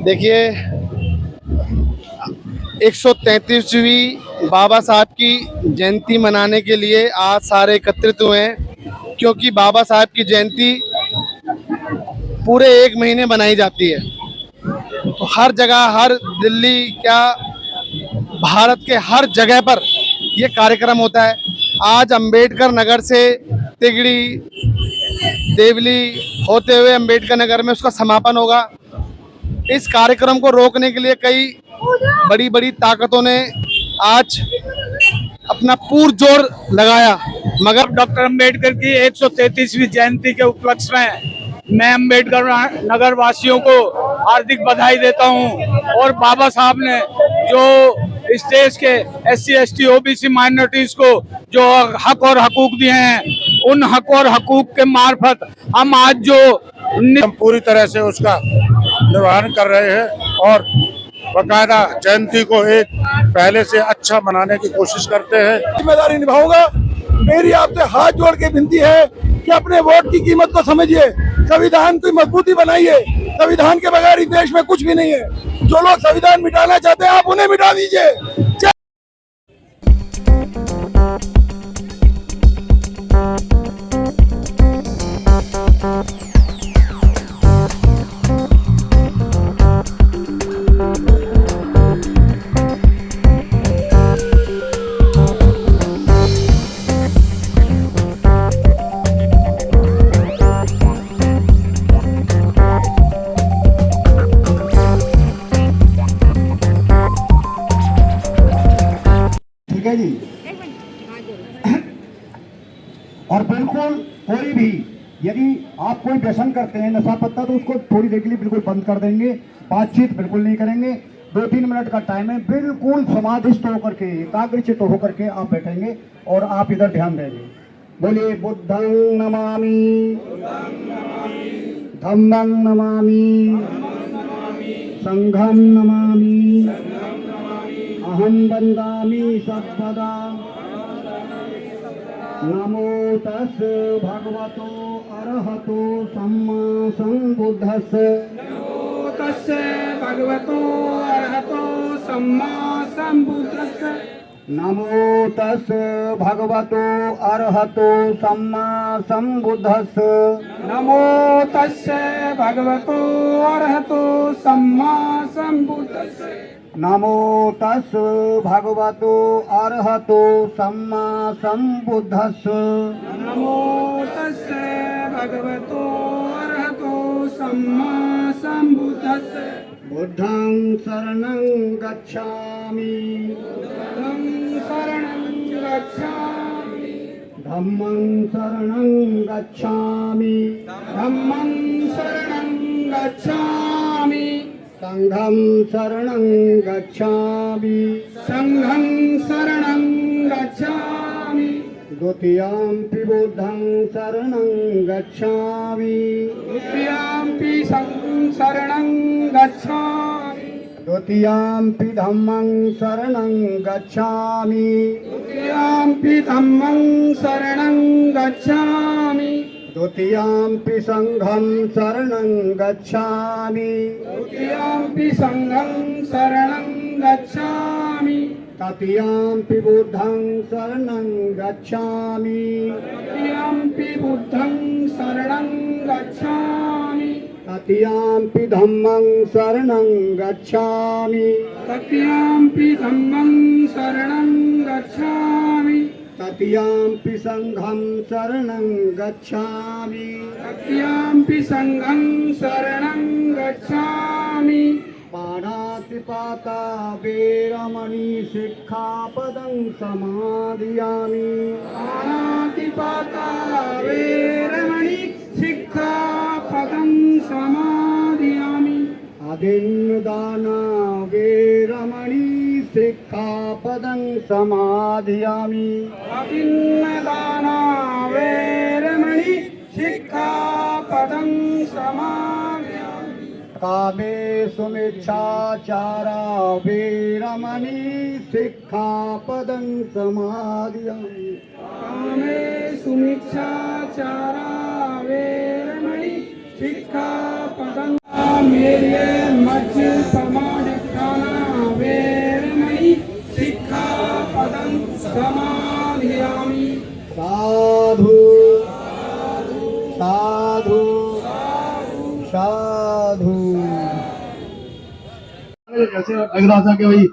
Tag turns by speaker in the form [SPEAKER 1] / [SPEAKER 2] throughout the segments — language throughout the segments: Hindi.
[SPEAKER 1] देखिए, 133वीं बाबा साहब की जयंती मनाने के लिए आज सारे एकत्रित हुए हैं, क्योंकि बाबा साहब की जयंती पूरे एक महीने बनाई जाती है। तो हर जगह, हर दिल्ली क्या, भारत के हर जगह पर ये कार्यक्रम होता है। आज अंबेडकर नगर से तिगड़ी देवली होते हुए अंबेडकर नगर में उसका समापन होगा। इस कार्यक्रम को रोकने के लिए कई बड़ी बड़ी ताकतों ने आज अपना पुरजोर लगाया, मगर
[SPEAKER 2] डॉक्टर अंबेडकर की 133वीं जयंती के उपलक्ष्य में मैं अंबेडकर नगर वासियों को हार्दिक बधाई देता हूं। और बाबा साहब ने जो इस देश के SC ST OBC माइनॉरिटीज को जो हक और हकूक दिए हैं, उन हक और हकूक के मार्फत हम आज जो
[SPEAKER 3] हम पूरी तरह से उसका निर्वहन कर रहे हैं और बकायदा जयंती को एक पहले से अच्छा मनाने की कोशिश करते हैं।
[SPEAKER 4] जिम्मेदारी निभाऊंगा। मेरी आपसे हाथ जोड़ के विनती है कि अपने वोट की कीमत को समझिए, संविधान की मजबूती बनाइए। संविधान के बगैर इस देश में कुछ भी नहीं है। जो लोग संविधान मिटाना चाहते हैं, आप उन्हें मिटा दीजिए।
[SPEAKER 5] ठीक है जी। और बिल्कुल कोई भी यदि आप कोई व्यसन करते हैं, नशा पत्ता, तो उसको थोड़ी देर के लिए बिल्कुल बंद कर देंगे। बातचीत बिल्कुल नहीं करेंगे। 2-3 मिनट का टाइम है। बिल्कुल समाधिस्थ होकर के, एकाग्रचित्त होकर के आप बैठेंगे और आप इधर ध्यान देंगे। बोलिए, बुद्धं नमामि, धम्मं नमामि, संघं नमामि, अहं वन्दामि सर्वदा। नमो तस् भगवतो अरहतो सम्मा सम्बुद्धस्स।
[SPEAKER 2] नमो तस्से भगवतो अरहतो सम्मा सम्बुद्धस्स।
[SPEAKER 5] नमो तस् भगवतो अरहतो सम्मा सम्बुद्धस्स।
[SPEAKER 2] नमो तस्से भगवतो अरहतो सम्मा सम्बुद्धस्स।
[SPEAKER 5] नमो तस् भगवतो अरहतो सम्मा सम्बुद्धस्स।
[SPEAKER 2] नमो तस्से भगवतो अरहतो सम्मा सम्बुद्धस्स।
[SPEAKER 5] बुद्धं शरणं गच्छामि,
[SPEAKER 2] बुद्धं शरणं गच्छामि,
[SPEAKER 5] धम्मं शरणं गच्छामि,
[SPEAKER 2] धम्मं शरणं गच्छामि,
[SPEAKER 5] संघं शरणं गच्छामि,
[SPEAKER 2] संघं शरणं गच्छामि,
[SPEAKER 5] द्वितीयंपि बुद्धं शरणं गच्छामि,
[SPEAKER 2] द्वितीयंपि संघं शरणं गच्छामि,
[SPEAKER 5] द्वितीयंपि धम्मं शरणं गच्छामि,
[SPEAKER 2] द्वितीयंपि धम्मं शरणं गच्छामि,
[SPEAKER 5] द्वितीयंपि संघं शरणं गच्छामि,
[SPEAKER 2] द्वितीयंपि संघं शरणं गच्छामि,
[SPEAKER 5] तृतीयंपि बुद्धं शरणं गच्छामि,
[SPEAKER 2] तृतीयंपि बुद्धं शरणं गच्छामि,
[SPEAKER 5] तृतीयंपि धम्मं शरणं गच्छामि,
[SPEAKER 2] तृतीयंपि धम्मं शरणं गच्छामि,
[SPEAKER 5] तृतीयंपि संघं शरणं गच्छामि,
[SPEAKER 2] तृतीयंपि संघं शरणं गच्छामि।
[SPEAKER 5] पाणातिपाता वेरमणि सिक्खापदं समादयामि,
[SPEAKER 2] पाणातिपाता वेरमणि सिक्खापदं समादयामि,
[SPEAKER 5] अदिन्नदाना वेरमणि सिक्खापदं समादयामि,
[SPEAKER 2] अभिन्नदाना वेरमणि सिक्खापदं समादयामि,
[SPEAKER 5] कामेषु मिच्छाचारा वेरमणि सिक्खापदं समादयामि,
[SPEAKER 2] कामेषु मिच्छाचारा वेरमणि सिक्खापदं
[SPEAKER 6] मेरे मच प्रमाणिकाना वेरमणि सिक्खापदं समादयामि।
[SPEAKER 5] साधु साधु साधु। जैसे लग रहा था कि भाई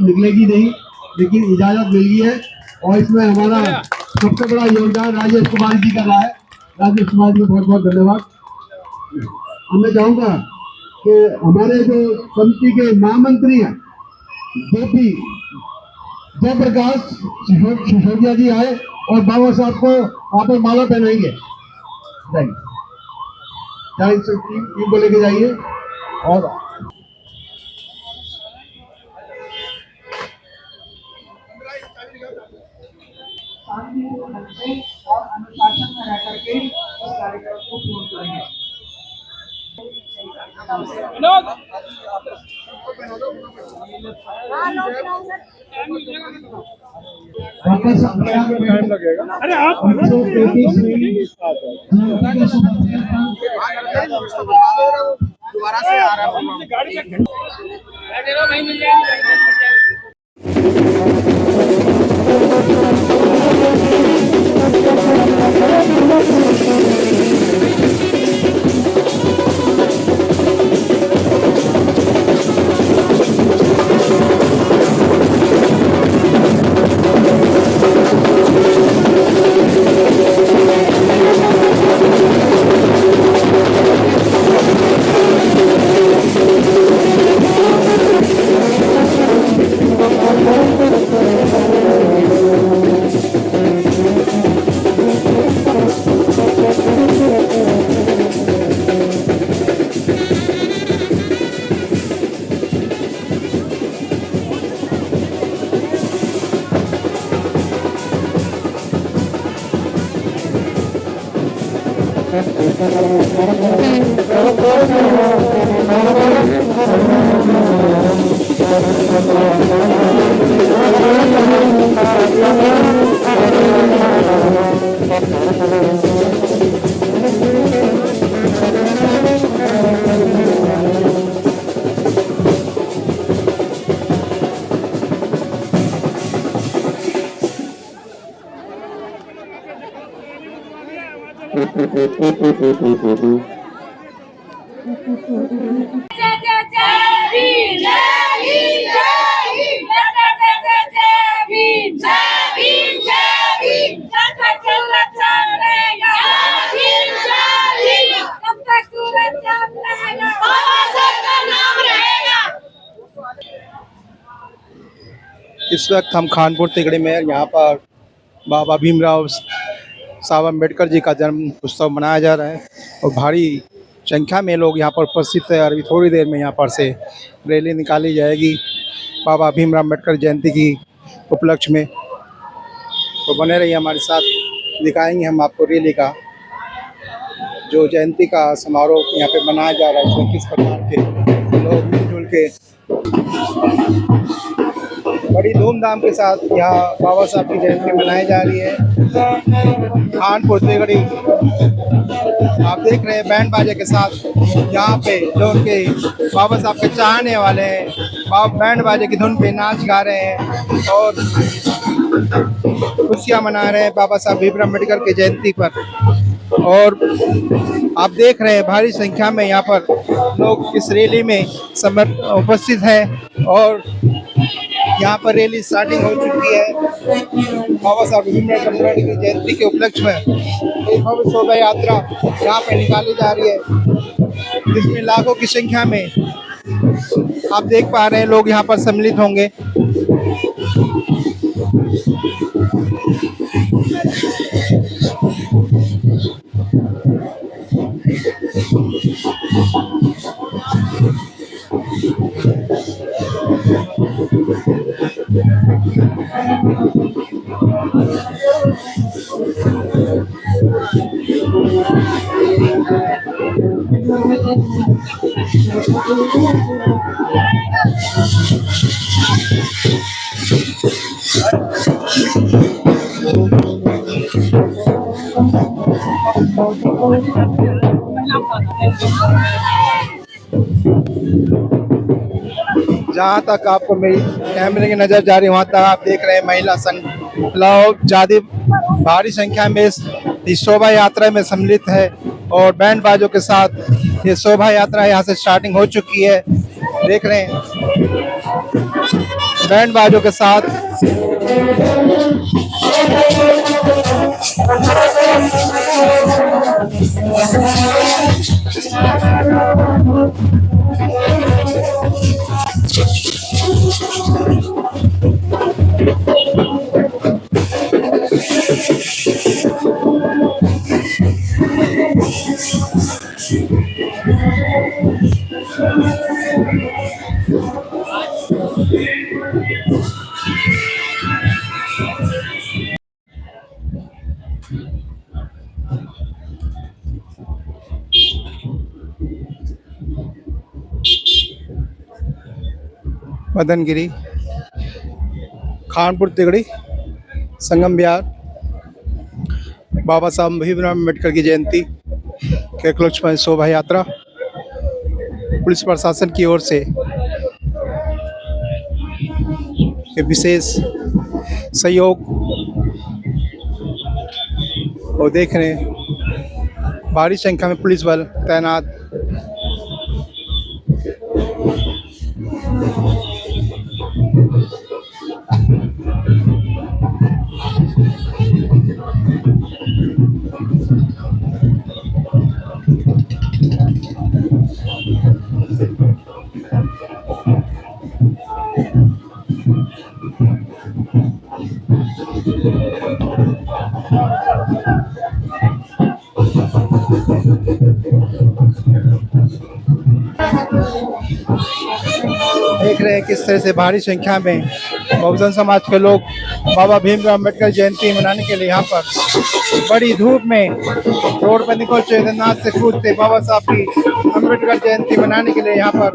[SPEAKER 5] निकलेगी नहीं, लेकिन इजाजत मिल गई है और इसमें हमारा सबसे बड़ा योगदान राजेश कुमार जी का रहा है। राजेश कुमार जी को बहुत बहुत धन्यवाद। मैं चाहूंगा कि हमारे जो समिति के महामंत्री हैं जेपी जयप्रकाश सिसोदिया जी आए और बाबा साहब को आप माला पहनाएंगे। टीम को लेके जाइए और
[SPEAKER 7] और अनुशासन में रह करके इस कार्यक्रम को पूर्ण करेंगे।
[SPEAKER 5] वापस टाइम लगेगा। अरे आप
[SPEAKER 1] दोबारा से आ रहा हूँ।
[SPEAKER 8] इस वक्त हम खानपुर तिगड़ी में यहाँ पर बाबा भीमराव साहब अम्बेडकर जी का जन्म उत्सव मनाया जा रहा है और भारी संख्या में लोग यहाँ पर उपस्थित है। और अभी थोड़ी देर में यहाँ पर से रैली निकाली जाएगी बाबा भीमराव अम्बेडकर जयंती की उपलक्ष्य में। तो बने रहिए हमारे साथ, दिखाएंगे हम आपको रैली का जो जयंती का समारोह यहाँ पे मनाया जा रहा है। इसमें किस प्रकार के लोग मिलजुल के बड़ी धूमधाम के साथ यहाँ बाबा साहब की जयंती मनाई जा रही है। खानपुर तिगड़ी आप देख रहे हैं बैंड बाजे के साथ यहाँ पे जो उनके बाबा साहब के चाहने वाले हैं बैंड बाजे की धुन पे नाच गा रहे हैं और खुशियाँ मना रहे हैं बाबा साहब भीमराव अम्बेडकर की जयंती पर। और आप देख रहे हैं भारी संख्या में यहाँ पर लोग इस रैली में उपस्थित हैं और यहाँ पर रैली स्टार्टिंग हो चुकी है। बाबा साहब भीमराव अम्बेडकर की जयंती के उपलक्ष्य में एक भव्य शोभा यात्रा यहाँ पे निकाली जा रही है जिसमें लाखों की संख्या में आप देख पा रहे हैं लोग यहाँ पर सम्मिलित होंगे। जहाँ तक आपको मेरी कैमरे की नज़र जा रही है वहाँ तक आप देख रहे हैं महिला संघ लोग ज़्यादा भारी संख्या में इस शोभा यात्रा में सम्मिलित है और बैंड बाजों के साथ ये शोभा यात्रा यहाँ से स्टार्टिंग हो चुकी है। देख रहे हैं बैंड बाजों के साथ मदनगिरी, खानपुर तिगड़ी, संगम बिहार बाबा साहब भीमराव अम्बेडकर की जयंती के उपलक्ष्य में शोभा यात्रा पुलिस प्रशासन की ओर से के विशेष सहयोग और देख रहे हैं भारी संख्या में पुलिस बल तैनात। देख रहे हैं किस तरह से भारी संख्या में बहुजन समाज के लोग बाबा भीमराव अम्बेडकर जयंती मनाने के लिए यहाँ पर बड़ी धूप में रोड पर निकल चुके नाच से कूदते बाबा साहब की अम्बेडकर जयंती मनाने के लिए यहाँ पर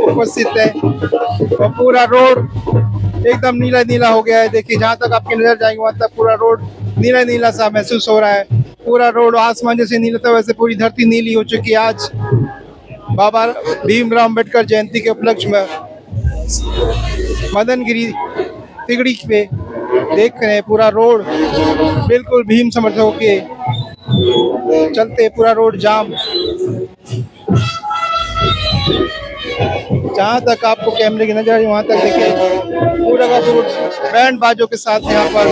[SPEAKER 8] उपस्थित है और पूरा रोड एकदम नीला नीला हो गया है। देखिए जहाँ तक आपकी नजर जाएंगे वहाँ तक पूरा रोड नीला नीला सा महसूस हो रहा है। पूरा रोड आसमान जैसे नीला था वैसे पूरी धरती नीली हो चुकी है। आज बाबा भीमराव अम्बेडकर जयंती के उपलक्ष्य में मदनगिरी तिगड़ी पे देख रहे हैं पूरा रोड बिल्कुल भीम समर्थकों के चलते पूरा रोड जाम। जहाँ तक आपको कैमरे की नजर आई वहाँ तक देखिए पूरा का पूरा बैंड बाजों के साथ यहाँ पर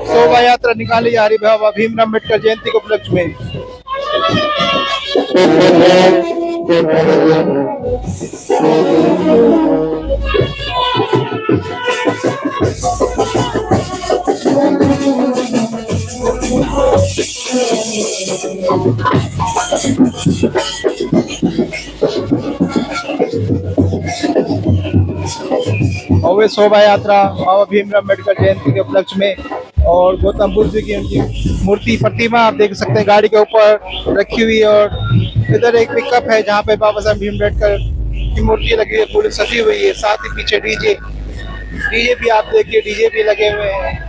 [SPEAKER 8] शोभा यात्रा निकाली जा रही है बाबा भीमराव अम्बेडकर जयंती के उपलक्ष्य में। और वे शोभा यात्रा बाबा भीमराव अम्बेडकर जयंती के उपलक्ष्य में और गौतम बुद्ध जी की उनकी मूर्ति प्रतिमा आप देख सकते हैं गाड़ी के ऊपर रखी हुई है और इधर एक पिकअप है जहाँ पे बाबा साहब भीम अम्बेडकर की मूर्ति लगी है पूरी सजी हुई है। साथ ही पीछे डीजे भी आप देखिए डीजे भी लगे हुए हैं।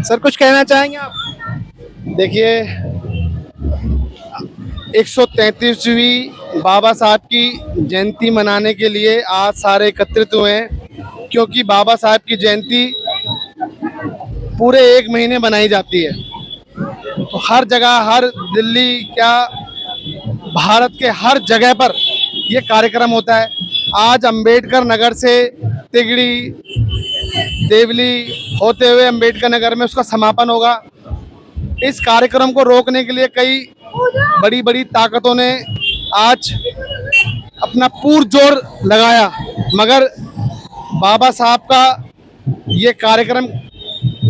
[SPEAKER 1] सर कुछ कहना चाहेंगे आप? देखिए 133वीं बाबा साहब की जयंती मनाने के लिए आज सारे एकत्रित हुए हैं, क्योंकि बाबा साहब की जयंती पूरे एक महीने बनाई जाती है। तो हर जगह, हर दिल्ली क्या भारत के हर जगह पर ये कार्यक्रम होता है। आज अंबेडकर नगर से तिगड़ी देवली होते हुए अंबेडकर नगर में उसका समापन होगा। इस कार्यक्रम को रोकने के लिए कई बड़ी बड़ी ताकतों ने आज अपना पुरजोर लगाया, मगर बाबा साहब का ये कार्यक्रम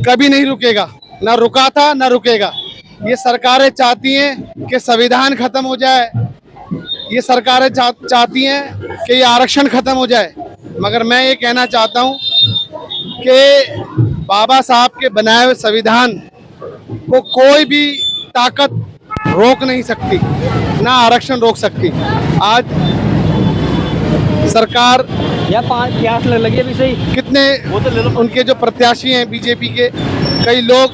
[SPEAKER 1] कभी नहीं रुकेगा, ना रुका था ना रुकेगा। ये सरकारें चाहती हैं कि संविधान खत्म हो जाए, ये सरकारें चाहती हैं कि ये आरक्षण खत्म हो जाए, मगर मैं ये कहना चाहता हूँ कि बाबा साहब के बनाए हुए संविधान को कोई भी ताकत रोक नहीं सकती, ना आरक्षण रोक सकती। आज सरकार
[SPEAKER 9] या प्यास लगी अभी सही
[SPEAKER 1] कितने उनके जो प्रत्याशी हैं बीजेपी के, कई लोग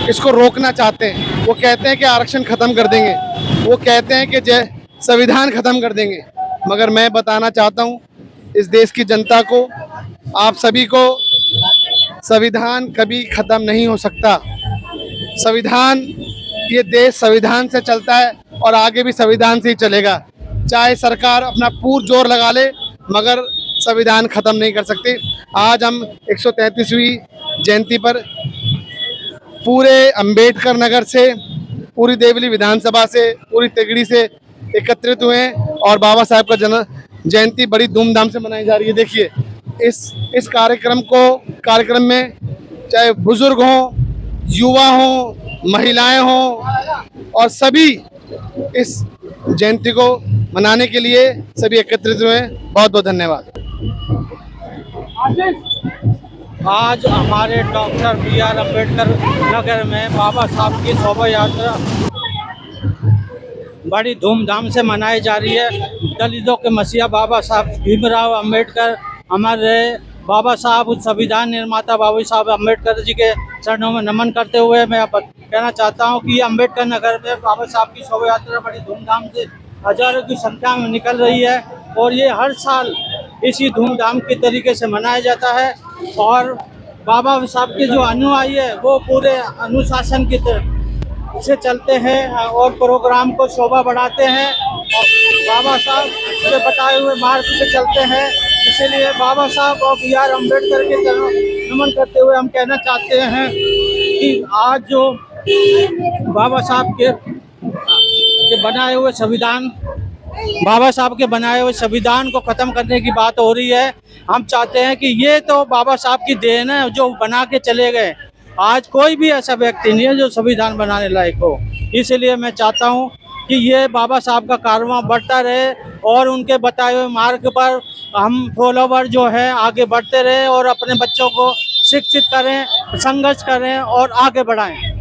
[SPEAKER 1] इसको रोकना चाहते हैं। वो कहते हैं कि आरक्षण खत्म कर देंगे, वो कहते हैं कि संविधान खत्म कर देंगे, मगर मैं बताना चाहता हूँ इस देश की जनता को, आप सभी को, संविधान कभी खत्म नहीं हो सकता। संविधान, ये देश संविधान से चलता है और आगे भी संविधान से ही चलेगा। चाहे सरकार अपना पुरजोर लगा ले, मगर संविधान खत्म नहीं कर सकती। आज हम 133वीं जयंती पर पूरे अंबेडकर नगर से, पूरी देवली विधानसभा से, पूरी तिगड़ी से एकत्रित हुए हैं और बाबा साहब का जयंती बड़ी धूमधाम से मनाई जा रही है। देखिए इस कार्यक्रम में चाहे बुजुर्ग हों, युवा हों, महिलाएं हों, और सभी इस जयंती को मनाने के लिए सभी एकत्रित हुए हैं। बहुत बहुत धन्यवाद।
[SPEAKER 9] आज हमारे डॉक्टर BR अम्बेडकर नगर में बाबा साहब की शोभा यात्रा बड़ी धूमधाम से मनाई जा रही है। दलितों के मसीहा बाबा साहब भीमराव अम्बेडकर, हमारे बाबा साहब संविधान निर्माता बाबा साहब अम्बेडकर जी के चरणों में नमन करते हुए मैं कहना चाहता हूं कि अम्बेडकर नगर में बाबा साहब की शोभा यात्रा बड़ी धूमधाम से हजारों की संख्या में निकल रही है और ये हर साल इसी धूमधाम के तरीके से मनाया जाता है। और बाबा साहब के जो अनुयायी है वो पूरे अनुशासन की तरह से चलते हैं और प्रोग्राम को शोभा बढ़ाते हैं और बाबा साहब के बताए हुए मार्ग पे चलते हैं। इसीलिए बाबा साहब और BR अम्बेडकर के तरफ नमन करते हुए हम कहना चाहते हैं कि आज जो बाबा साहब के बनाए हुए संविधान, बाबा साहब के बनाए हुए संविधान को ख़त्म करने की बात हो रही है। हम चाहते हैं कि ये तो बाबा साहब की देन है जो बना के चले गए। आज कोई भी ऐसा व्यक्ति नहीं है जो संविधान बनाने लायक हो। इसलिए मैं चाहता हूं कि ये बाबा साहब का कारवां बढ़ता रहे और उनके बताए हुए मार्ग पर हम फॉलोवर जो है आगे बढ़ते रहे और अपने बच्चों को शिक्षित करें, संघर्ष करें और आगे बढ़ाएं।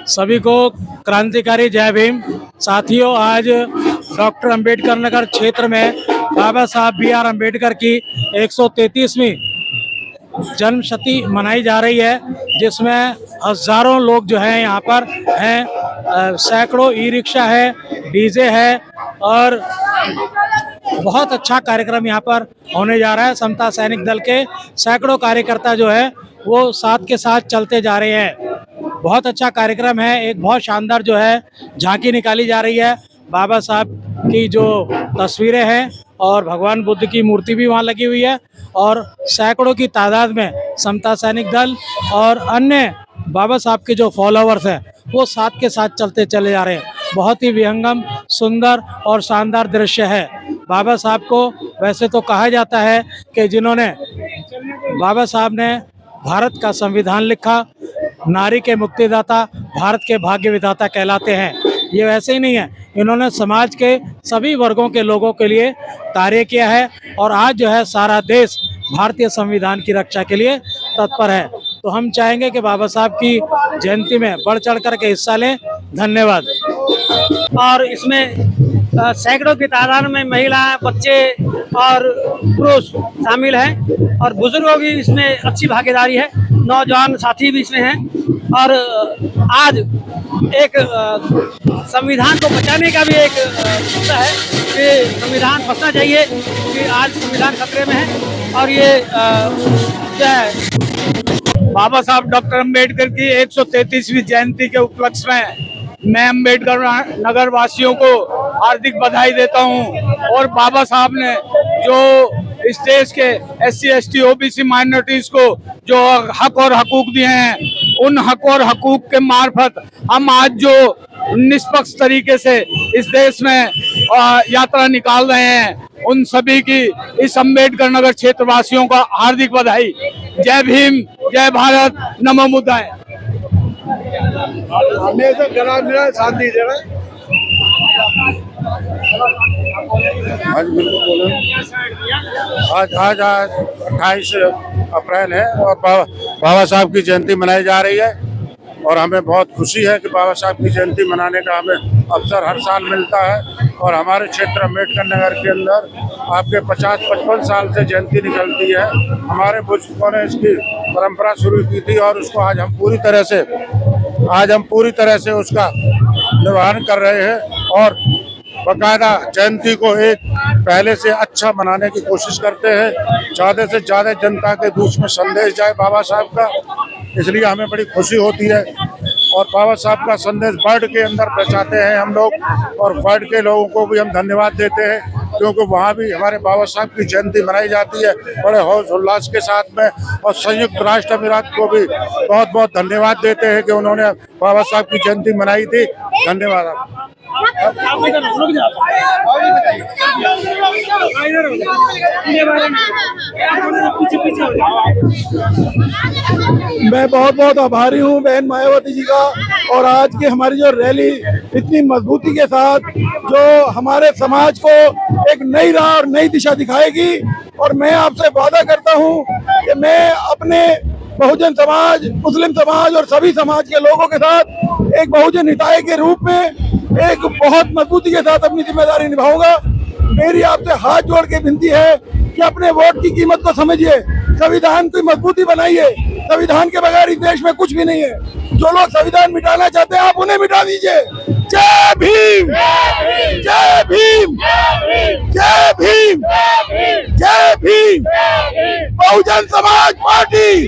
[SPEAKER 2] सभी को क्रांतिकारी जय भीम। साथियों, आज डॉक्टर अंबेडकर नगर क्षेत्र में बाबा साहब B.R. अम्बेडकर की 133वीं जन्मशती मनाई जा रही है, जिसमें हजारों लोग जो हैं यहाँ पर हैं। सैकड़ों ई रिक्शा है, डीजे है और बहुत अच्छा कार्यक्रम यहाँ पर होने जा रहा है। समता सैनिक दल के सैकड़ों कार्यकर्ता जो है वो साथ के साथ चलते जा रहे हैं। बहुत अच्छा कार्यक्रम है। एक बहुत शानदार जो है झांकी निकाली जा रही है। बाबा साहब की जो तस्वीरें हैं और भगवान बुद्ध की मूर्ति भी वहाँ लगी हुई है और सैकड़ों की तादाद में समता सैनिक दल और अन्य बाबा साहब के जो फॉलोवर्स हैं वो साथ के साथ चलते चले जा रहे हैं। बहुत ही विहंगम, सुंदर और शानदार दृश्य है। बाबा साहब को वैसे तो कहा जाता है कि जिन्होंने बाबा साहब ने भारत का संविधान लिखा, नारी के मुक्तिदाता, भारत के भाग्य विधाता कहलाते हैं। ये वैसे ही नहीं है, इन्होंने समाज के सभी वर्गों के लोगों के लिए कार्य किया है और आज जो है सारा देश भारतीय संविधान की रक्षा के लिए तत्पर है। तो हम चाहेंगे कि बाबा साहब की जयंती में बढ़ चढ़ कर के हिस्सा लें। धन्यवाद।
[SPEAKER 10] और इसमें सैकड़ों की तादाद में महिलाएं, बच्चे और पुरुष शामिल हैं और बुजुर्गों की इसमें अच्छी भागीदारी है। नौजवान साथी भी इसमें हैं और आज एक संविधान को बचाने का भी एक मुद्दा है कि संविधान बचना चाहिए, क्योंकि आज संविधान खतरे में है। और ये क्या है,
[SPEAKER 2] बाबा साहब डॉक्टर अम्बेडकर की 133वीं जयंती के उपलक्ष्य में मैं अम्बेडकर नगर वासियों को हार्दिक बधाई देता हूं। और बाबा साहब ने जो इस देश के SC ST OBC माइनॉरिटीज को जो हक और हकूक दिए हैं, उन हक और हकूक के मार्फत हम आज जो निष्पक्ष तरीके से इस देश में यात्रा निकाल रहे हैं, उन सभी की इस अम्बेडकर नगर क्षेत्र वासियों का हार्दिक बधाई। जय भीम, जय भारत, नमो बुद्धाय।
[SPEAKER 3] हमेशा जनाब साथ दीजिएगा। आज बिल्कुल बोले। आज 28 अप्रैल है और बाबा साहब की जयंती मनाई जा रही है और हमें बहुत खुशी है कि बाबा साहब की जयंती मनाने का हमें अवसर हर साल मिलता है। और हमारे क्षेत्र अम्बेडकर नगर के अंदर आपके 50-55 साल से जयंती निकलती है। हमारे बुजुर्गों ने इसकी परंपरा शुरू की थी और उसको आज हम पूरी तरह से उसका निर्वहन कर रहे हैं और बाकायदा जयंती को एक पहले से अच्छा मनाने की कोशिश करते हैं। ज़्यादा से ज़्यादा जनता के बीच में संदेश जाए बाबा साहब का, इसलिए हमें बड़ी खुशी होती है। और बाबा साहब का संदेश वर्ल्ड के अंदर पहुंचाते हैं हम लोग और वर्ल्ड के लोगों को भी हम धन्यवाद देते हैं, क्योंकि वहाँ भी हमारे बाबा साहब की जयंती मनाई जाती है बड़े हौस उल्लास के साथ में। और संयुक्त राष्ट्र अमीरात को भी बहुत बहुत धन्यवाद देते हैं कि उन्होंने बाबा साहब की जयंती मनाई थी। धन्यवाद।
[SPEAKER 4] मैं बहुत बहुत आभारी हूँ बहन मायावती जी का। और आज की हमारी जो रैली इतनी मजबूती के साथ जो हमारे समाज को एक नई राह और नई दिशा दिखाएगी। और मैं आपसे वादा करता हूँ कि मैं अपने बहुजन समाज, मुस्लिम समाज और सभी समाज के लोगों के साथ एक बहुजन हिताय के रूप में एक बहुत मजबूती के साथ अपनी जिम्मेदारी निभाऊंगा। मेरी आपसे हाथ जोड़ के विनती है कि अपने वोट की कीमत को समझिए, संविधान की मजबूती बनाइए। संविधान के बगैर इस देश में कुछ भी नहीं है। जो लोग संविधान मिटाना चाहते हैं आप उन्हें मिटा दीजिए। जय भीम, जय भीम, जय भीम, जय भीम। बहुजन समाज पार्टी,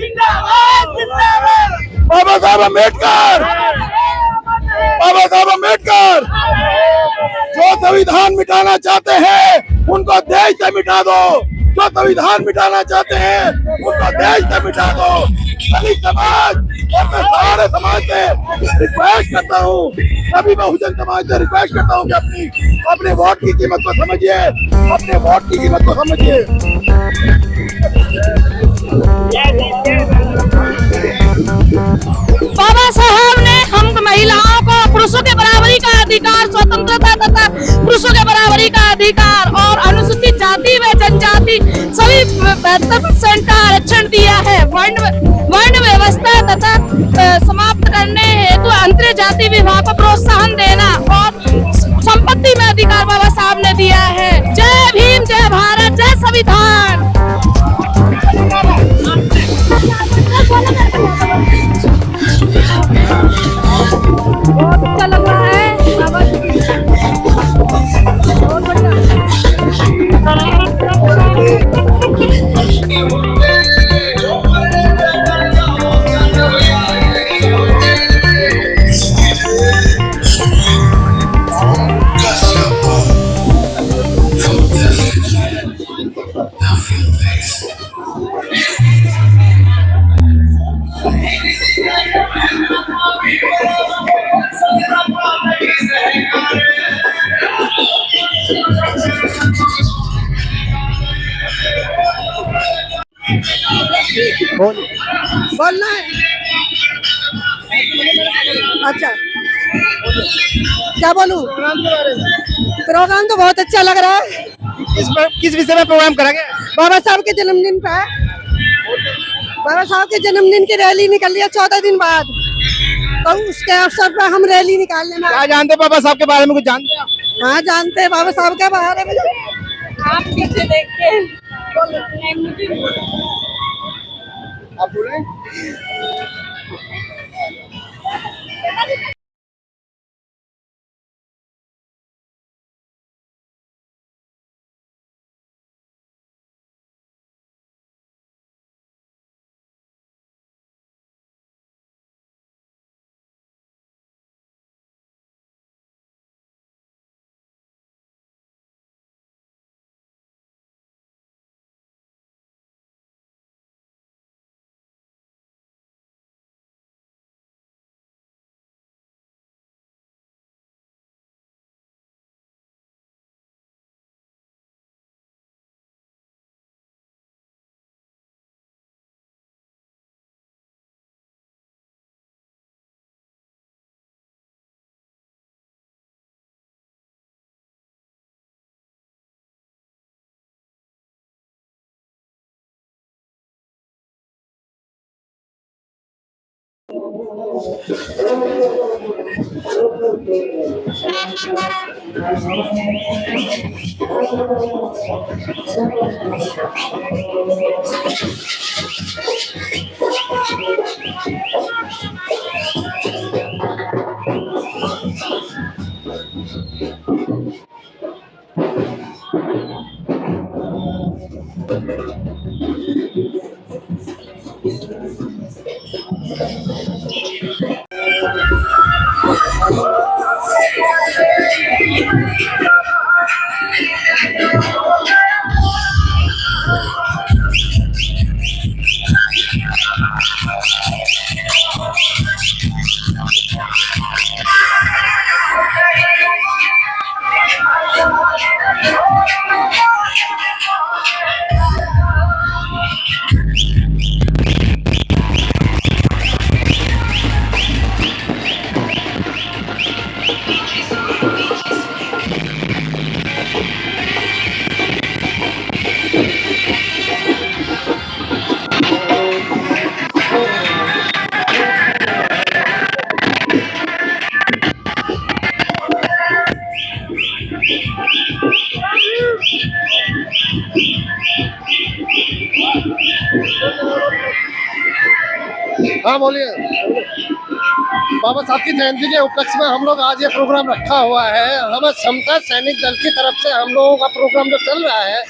[SPEAKER 4] बाबा साहब अम्बेडकर, बाबा साहब अम्बेडकर। जो संविधान मिटाना चाहते हैं उनको देश से मिटा दो। जो संविधान मिटाना चाहते हैं उनको देश से मिटा दो। सभी समाज और मैं सारे समाज से रिक्वेस्ट करता हूँ, सभी बहुजन समाज से रिक्वेस्ट करता हूँ कि अपने वोट की कीमत को समझिए, अपने वोट की कीमत को समझिए।
[SPEAKER 11] बाबा साहब ने हम महिलाओं को पुरुषों के बराबरी का अधिकार, स्वतंत्रता तथा पुरुषों के बराबरी का अधिकार और अनुसूचित जाति व जनजाति सभी 72% का आरक्षण दिया है। वर्ण व्यवस्था तथा समाप्त करने हेतु अंतर जाति विवाह को प्रोत्साहन देना और संपत्ति में अधिकार बाबा साहब ने दिया है। जय भीम। भीम, जय भारत, जय संविधान। बहुत अच्छा लग रहा है बाबा बहुत
[SPEAKER 10] बोलना है। अच्छा क्या बोलूं? प्रोग्राम तो बहुत अच्छा लग रहा है।
[SPEAKER 8] किस विषय में प्रोग्राम करा गया?
[SPEAKER 10] बाबा साहब के जन्मदिन पे बाबा साहब के जन्मदिन की रैली निकली है 14 दिन बाद, तो उसके अवसर पर हम रैली निकालने में।
[SPEAKER 8] क्या जानते हैं बाबा साहब के बारे में, कुछ जानते हैं आप?
[SPEAKER 10] हाँ जानते हैं बाबा साहब के बारे में।
[SPEAKER 11] आप पीछे देख के
[SPEAKER 8] आप बोल रहे हैं?
[SPEAKER 1] हाँ बोलिए। बाबा साहब की जयंती के उपलक्ष्य में हम लोग आज ये प्रोग्राम रखा हुआ है। हम समता सैनिक दल की तरफ से हम लोगों का प्रोग्राम जो चल रहा है,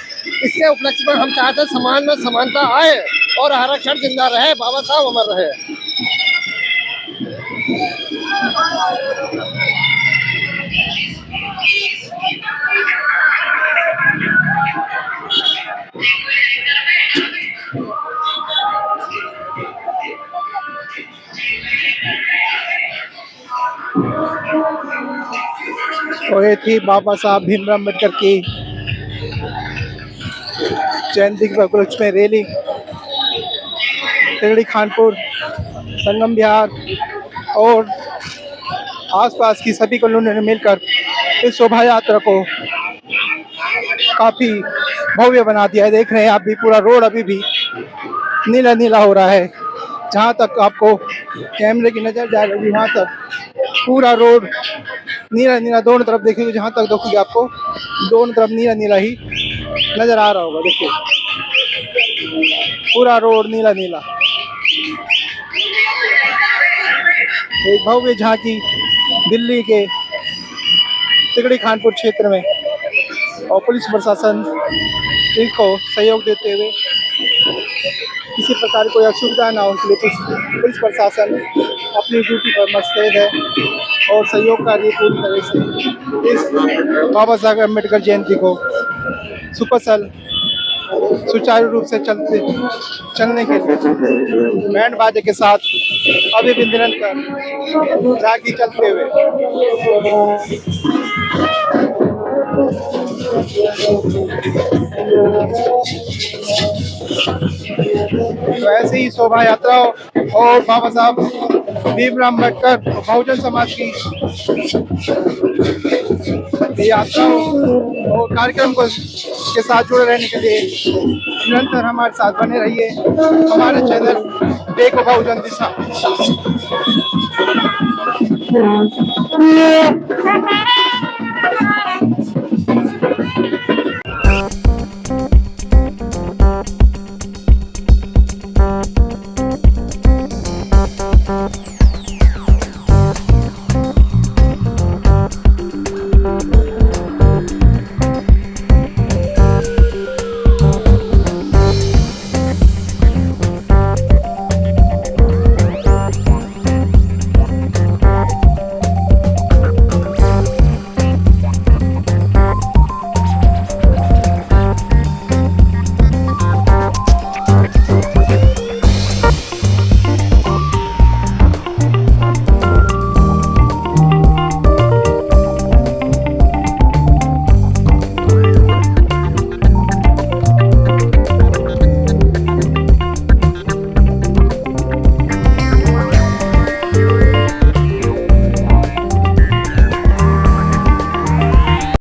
[SPEAKER 1] इसके उपलक्ष्य में हम चाहते हैं समाज में समानता आए और आरक्षण जिंदा रहे, बाबा साहब अमर रहे।
[SPEAKER 8] तो ये थी बाबा साहब भीमराव अम्बेडकर की जयंती के उपलक्ष्य में रैली तिगड़ी खानपुर, संगम बिहार और आसपास की सभी कॉलोनियों ने मिलकर इस शोभा यात्रा को काफ़ी भव्य बना दिया है। देख रहे हैं आप भी, पूरा रोड अभी भी नीला नीला हो रहा है। जहाँ तक आपको कैमरे की नज़र जा रही है वहाँ तक पूरा रोड नीला नीला, दोनों तरफ देखेंगे जहाँ तक देखोगे आपको दोनों तरफ नीला नीला ही नजर आ रहा होगा, देखिए पूरा रोड नीला नीला। एक भव्य झांकी दिल्ली के तिगड़ी खानपुर क्षेत्र में, और पुलिस प्रशासन इसको सहयोग देते हुए किसी प्रकार कोई असुविधा ना हो इसलिए पुलिस प्रशासन अपनी ड्यूटी पर मुस्तैद है और सहयोग कार्य पूरी तरह से इस बाबा साहब अम्बेडकर जयंती को सुकुशल सुचारू रूप से चलने के लिए बैंड बाजे के साथ अभिनंदन कर झांकी चलते हुए तो ऐसे ही शोभा यात्राओं और बाबा साहब भीमराव अम्बेडकर बहुजन समाज की यात्राओं और कार्यक्रम को के साथ जुड़े रहने के लिए निरंतर हमारे साथ बने रहिए। हमारे चैनल देखो बहुजन दिशा।